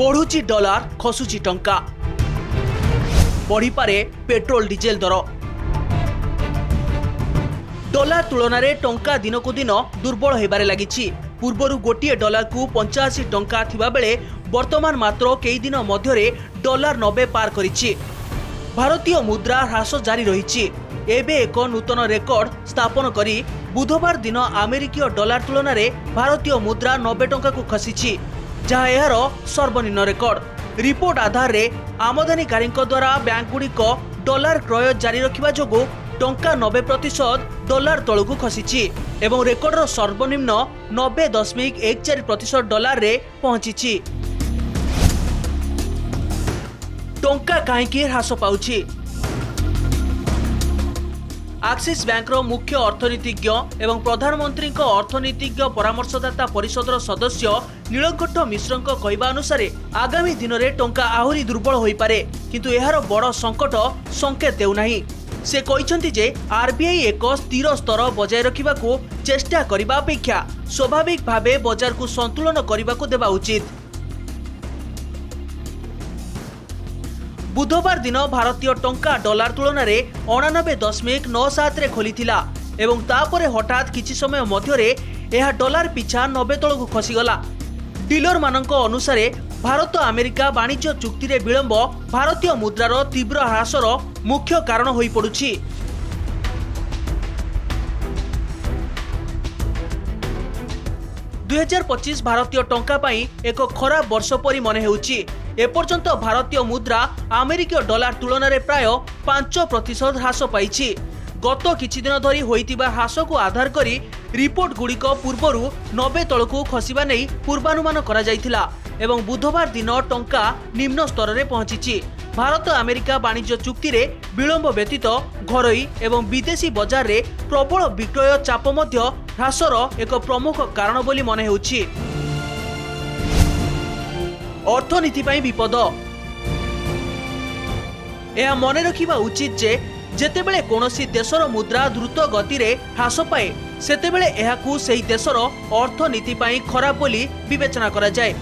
बढ़ुची dollar खसुची टंका बढ़िपारे petrol diesel दर dollar तुलन में टंका दिन को दिन दुर्बल होबारे लगी। पूर्वर गोटे डॉलर को 85 टंका थिबा बेले वर्तमान मात्र कई दिन मध्य डॉलर 90 पार करिछि। भारतीय मुद्रा ह्रास जारी रही। एबे एक नूतन रेकर्ड स्थापन करी बुधवार दिन अमेरिकीय डॉलर तुलन में भारतीय मुद्रा 90 टंका को खसी, जहाँ यार सर्वनिम्न रेकर्ड। रिपोर्ट आधार रे आमदानीकारी द्वारा बैंक गुड़िक डॉलर क्रय जारी रखा जोगु टंका 90% डॉलर तलू खसी एवं रेकर्डर सर्वनिम्न 90.14% डॉलर रे पहुंची। टंका कहीं ह्रास पाउछि? एक्सिस बैंक मुख्य अर्थनीतिज्ञ एवं प्रधानमंत्री अर्थनीतिज्ञ परामर्शदाता परिषदर सदस्य नीलकंठ मिश्र कहवा अनुसार आगामी दिन में टंका आहरी दुर्बल हो पारे, किंतु एहार बड़ संकट संकेत देउना। से कहते जे आरबीआई एक स्थिर स्तर बजाय रखा चेष्टा करने अपेक्षा स्वाभाविक भावे बजार को संतुलन करने को देवा उचित। बुधवार दिन भारतीय टंका डॉलर तुलन में 89.97 रे खोली एवं तापरे हठात किछि समय मध्य यह डॉलर पिछा 90 तलू खसीगला। डीलर मानक अनुसार भारत अमेरिका वाणिज्य चुक्ति रे विलंब भारतीय मुद्रार तीव्र ह्रासर मुख्य कारण होई पड़ुछि। $2025 भारतीय टंका पाई एक खराब वर्ष परी मने हेउछि। एपर्यंत भारतीय मुद्रा अमेरिकीय डॉलर तुलन में प्राय 5% ह्रास पाई। गत किछि दिन धरी होइतिबा ह्रास को आधार करी रिपोर्ट गुड़िक पूर्वर 90 तलू खसवा नहीं पूर्वानुमान करा जायथिला एवं बुधवार दिन टंका निम्न स्तर में पहुंची। भारत अमेरिका वाणिज्य चुक्ति रे विलंब व्यतीत घरोई एवं विदेशी बजार रे प्रबल विक्रय चाप मध्य ह्रासर एक प्रमुख कारण बोली मने हेउछि। अर्थनीति पाई विपद। यह मन रखिबा उचित जे जेतेबेले कोनोसी देशर मुद्रा द्रुत गति रे ह्रास पाए सेतेबेले एहाकू सेही देशर अर्थनीति पाई खराब बोली विवेचना करा जाए।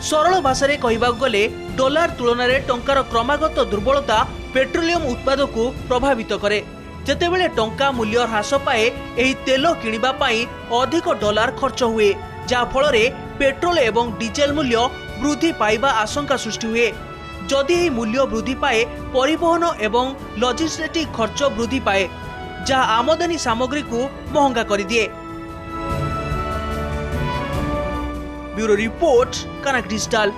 सरल भाषा रे कहिबाक गले डॉलर तुलन में टंकार क्रमागत दुर्बलता पेट्रोलियम उत्पादक को प्रभावित करे। जेतेबेले टंका मूल्य ह्रास पाए एही तेल किनिबा पाई अधिक डॉलर खर्च हुए, जा फल रे पेट्रोल एवं डीजेल मूल्य वृद्धि पाइबा आशंका सृष्टि हुए। जदि यह मूल्य वृद्धि पाए परिवहन एवं लॉजिस्टिक खर्च वृद्धि पाए, जहाँ आमदानी सामग्री को महंगा कर दिए। ब्यूरो रिपोर्ट, कनक डिजिटल।